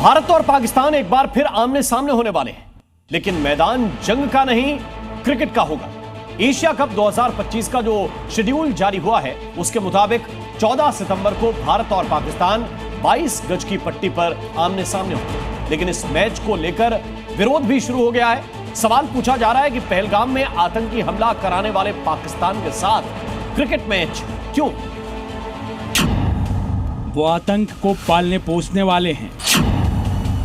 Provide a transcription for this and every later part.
भारत और पाकिस्तान एक बार फिर आमने सामने होने वाले हैं, लेकिन मैदान जंग का नहीं, क्रिकेट का होगा। एशिया कप 2025 का जो शेड्यूल जारी हुआ है उसके मुताबिक 14 सितंबर को भारत और पाकिस्तान 22 गज की पट्टी पर आमने सामने होंगे। लेकिन इस मैच को लेकर विरोध भी शुरू हो गया है। सवाल पूछा जा रहा है कि पहलगाम में आतंकी हमला कराने वाले पाकिस्तान के साथ क्रिकेट मैच क्यों? वो आतंक को पालने पोसने वाले हैं,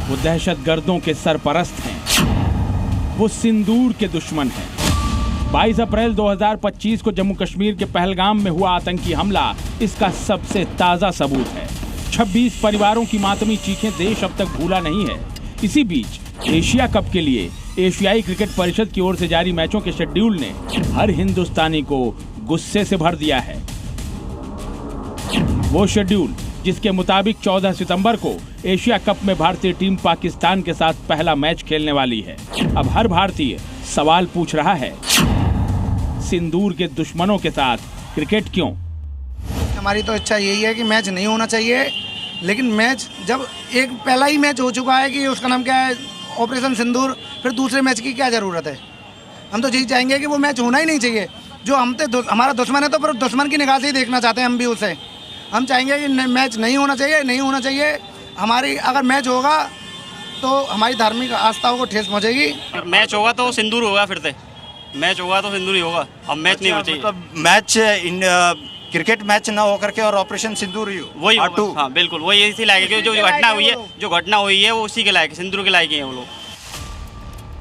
वो दहशतगर्दों के सरपरस्त हैं, वो सिंदूर के दुश्मन हैं। 22 अप्रैल 2025 को जम्मू कश्मीर के पहलगाम में हुआ आतंकी हमला इसका सबसे ताजा सबूत है। 26 परिवारों की मातमी चीखें देश अब तक भूला नहीं है। इसी बीच एशिया कप के लिए एशियाई क्रिकेट परिषद की ओर से जारी मैचों के शेड्यूल ने हर हिंदुस्तानी को गुस्से से भर दिया है। वो शेड्यूल जिसके मुताबिक 14 सितंबर को एशिया कप में भारतीय टीम पाकिस्तान के साथ पहला मैच खेलने वाली है। अब हर भारतीय सवाल पूछ रहा है, सिंदूर के दुश्मनों के साथ क्रिकेट क्यों? हमारी तो इच्छा यही है कि मैच नहीं होना चाहिए, लेकिन मैच जब एक पहला ही मैच हो चुका है कि उसका नाम क्या है, ऑपरेशन सिंदूर, फिर दूसरे मैच की क्या ज़रूरत है? हम तो यही चाहेंगे कि वो मैच होना ही नहीं चाहिए। जो हमारा दुश्मन है तो फिर दुश्मन की निगाह से ही देखना चाहते हैं हम भी उसे। हम चाहेंगे कि मैच नहीं होना चाहिए, नहीं होना चाहिए। हमारी अगर मैच होगा तो हमारी धार्मिक आस्थाओं को ठेस पहुँचेगी। मैच होगा तो सिंदूर होगा, फिर से मैच होगा तो सिंदूर ही होगा। अब मैच नहीं होना चाहिए। मतलब मैच इन क्रिकेट मैच ना होकर के और ऑपरेशन सिंदूर ही वही होगा। हाँ बिल्कुल, वही इसी लायक है। जो घटना हुई है वो उसी के लायक, सिंदूर के लायक हैं वो लोग।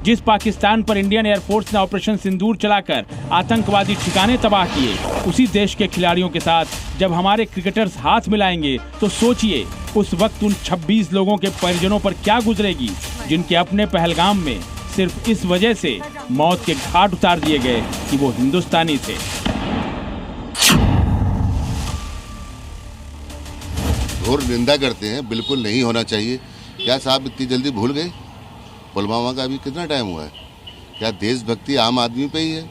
जिस पाकिस्तान पर इंडियन एयरफोर्स ने ऑपरेशन सिंदूर चलाकर आतंकवादी ठिकाने तबाह किए, उसी देश के खिलाड़ियों के साथ जब हमारे क्रिकेटर्स हाथ मिलाएंगे तो सोचिए उस वक्त उन 26 लोगों के परिजनों पर क्या गुजरेगी, जिनके अपने पहलगाम में सिर्फ इस वजह से मौत के घाट उतार दिए गए कि वो हिंदुस्तानी थे। घोर निंदा करते हैं, बिल्कुल नहीं होना चाहिए। क्या साहब इतनी जल्दी भूल गए? पुलवामा का अभी कितना टाइम हुआ है? क्या देशभक्ति आम आदमी पे ही है?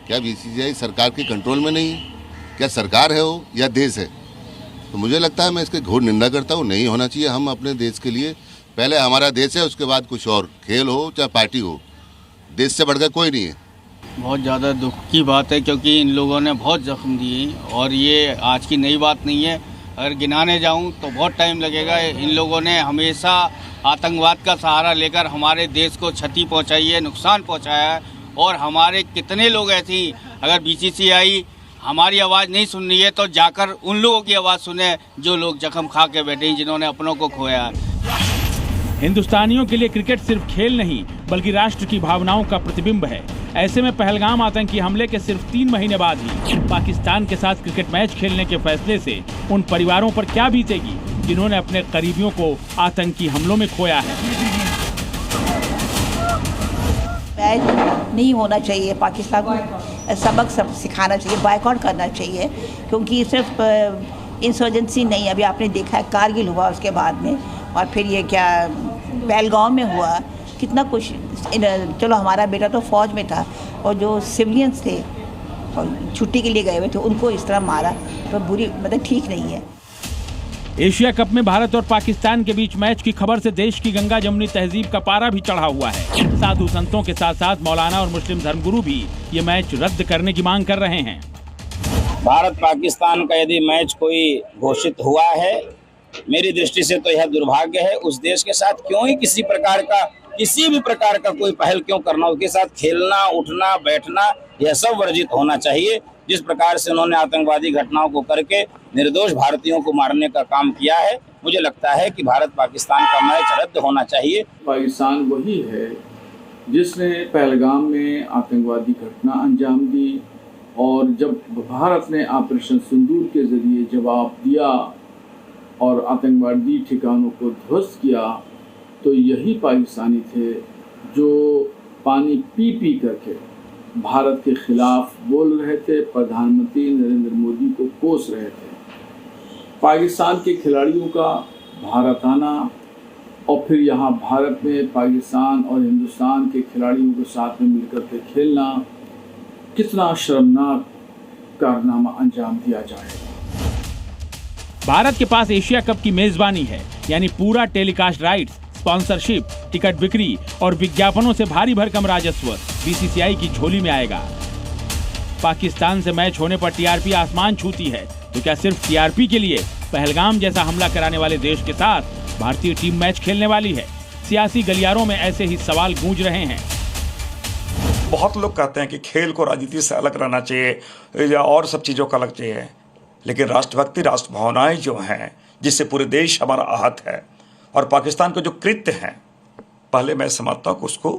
क्या बीसीसीआई सरकार के कंट्रोल में नहीं है? क्या सरकार है वो या देश है? तो मुझे लगता है, मैं इसकी घोर निंदा करता हूँ। नहीं होना चाहिए। हम अपने देश के लिए, पहले हमारा देश है, उसके बाद कुछ और, खेल हो चाहे पार्टी हो, देश से बढ़कर कोई नहीं है। बहुत ज़्यादा दुख की बात है, क्योंकि इन लोगों ने बहुत जख्म दिए और ये आज की नई बात नहीं है। अगर गिनाने जाऊं तो बहुत टाइम लगेगा। इन लोगों ने हमेशा आतंकवाद का सहारा लेकर हमारे देश को क्षति पहुंचाई है, नुकसान पहुंचाया है। और हमारे कितने लोग ऐसी, अगर बीसीसीआई हमारी आवाज़ नहीं सुन रही है तो जाकर उन लोगों की आवाज़ सुने जो लोग जख्म खा के बैठे हैं, जिन्होंने अपनों को खोया है। हिंदुस्तानियों के लिए क्रिकेट सिर्फ खेल नहीं बल्कि राष्ट्र की भावनाओं का प्रतिबिंब है। ऐसे में पहलगाम आतंकी हमले के सिर्फ 3 महीने बाद ही पाकिस्तान के साथ क्रिकेट मैच खेलने के फैसले से उन परिवारों पर क्या बीतेगी जिन्होंने अपने करीबियों को आतंकी हमलों में खोया है। मैच नहीं होना चाहिए, पाकिस्तान को सबक सिखाना चाहिए, बायकॉट करना चाहिए, क्योंकि सिर्फ इंसर्जेंसी नहीं, अभी आपने देखा है कारगिल हुआ उसके बाद में, और फिर ये क्या पहलगाम में हुआ, कितना कुछ। चलो हमारा बेटा तो फौज में था और जो सिविलियंस थे और छुट्टी के लिए गए हुए थे उनको इस तरह मारा, तो बुरी, मतलब ठीक नहीं है। एशिया कप में भारत और पाकिस्तान के बीच मैच की खबर से देश की गंगा जमुनी तहजीब का पारा भी चढ़ा हुआ है। साधु संतों के साथ साथ मौलाना और मुस्लिम धर्मगुरु भी ये मैच रद्द करने की मांग कर रहे हैं। भारत पाकिस्तान का यदि मैच कोई घोषित हुआ है, मेरी दृष्टि से तो यह दुर्भाग्य है। उस देश के साथ क्यों ही किसी भी प्रकार का कोई पहल क्यों करना, उसके साथ खेलना, उठना, बैठना, यह सब वर्जित होना चाहिए। जिस प्रकार से उन्होंने आतंकवादी घटनाओं को करके निर्दोष भारतीयों को मारने का काम किया है, मुझे लगता है कि भारत पाकिस्तान का मैच रद्द होना चाहिए। पाकिस्तान वही है जिसने पहलगाम में आतंकवादी घटना अंजाम दी, और जब भारत ने ऑपरेशन सिंदूर के जरिए जवाब दिया और आतंकवादी ठिकानों को ध्वस्त किया, तो यही पाकिस्तानी थे जो पानी पी पी करके भारत के खिलाफ बोल रहे थे, प्रधानमंत्री नरेंद्र मोदी को कोस रहे थे। पाकिस्तान के खिलाड़ियों का भारत आना और फिर यहाँ भारत में पाकिस्तान और हिंदुस्तान के खिलाड़ियों के साथ में मिलकर के खेलना, कितना शर्मनाक कारनामा अंजाम दिया जाएगा। भारत के पास एशिया कप की मेजबानी है, यानी पूरा टेलीकास्ट राइट्स स्पॉन्सरशिप, टिकट बिक्री और विज्ञापनों से भारी भरकम राजस्व बीसीसीआई की झोली में आएगा। पाकिस्तान से मैच होने पर टीआरपी आसमान छूती है, तो क्या सिर्फ टीआरपी के लिए पहलगाम जैसा हमला कराने वाले देश के साथ भारतीय टीम मैच खेलने वाली है? सियासी गलियारों में ऐसे ही सवाल गूंज रहे हैं। बहुत लोग कहते हैं कि खेल को राजनीति से अलग रहना चाहिए या और सब चीज़ों का अलग चाहिए, लेकिन राष्ट्रभक्ति, राष्ट्र भावनाएं जो हैं, जिससे पूरे देश हमारा आहत है, और पाकिस्तान के जो कृत्य हैं, पहले मैं समझता हूँ कि उसको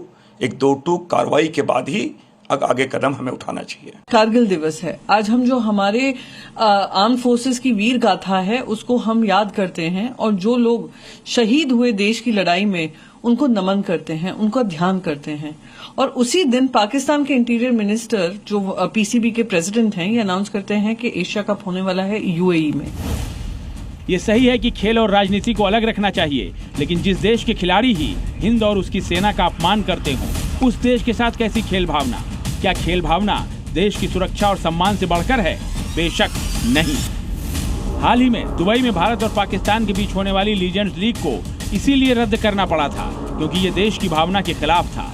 एक दो टूक कार्रवाई के बाद ही आगे कदम हमें उठाना चाहिए। कारगिल दिवस है आज, हम जो हमारे आर्म फोर्सेस की वीर गाथा है उसको हम याद करते हैं, और जो लोग शहीद हुए देश की लड़ाई में उनको नमन करते हैं, उनको ध्यान करते हैं। और उसी दिन पाकिस्तान के इंटीरियर मिनिस्टर जो पीसीबी के प्रेसिडेंट हैं, ये अनाउंस करते हैं कि एशिया कप होने वाला है यूएई में। ये सही है कि खेल और राजनीति को अलग रखना चाहिए, लेकिन जिस देश के खिलाड़ी ही हिंद और उसकी सेना का अपमान करते हों, उस देश के साथ कैसी खेल भावना? क्या खेल भावना देश की सुरक्षा और सम्मान से बढ़कर है? बेशक नहीं। हाल ही में दुबई में भारत और पाकिस्तान के बीच होने वाली लीजेंड्स लीग को इसीलिए रद्द करना पड़ा था क्योंकि ये देश की भावना के खिलाफ था।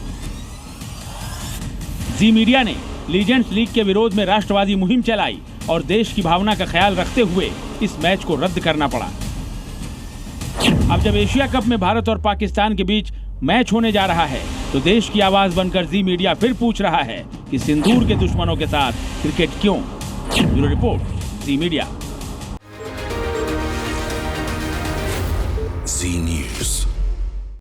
जी मीडिया ने लीजेंड्स लीग के विरोध में राष्ट्रवादी मुहिम चलाई और देश की भावना का ख्याल रखते हुए इस मैच को रद्द करना पड़ा। अब जब एशिया कप में भारत और पाकिस्तान के बीच मैच होने जा रहा है, तो देश की आवाज बनकर जी मीडिया फिर पूछ रहा है कि सिंदूर के दुश्मनों के साथ क्रिकेट क्यों? ब्यूरो रिपोर्ट, जी मीडिया।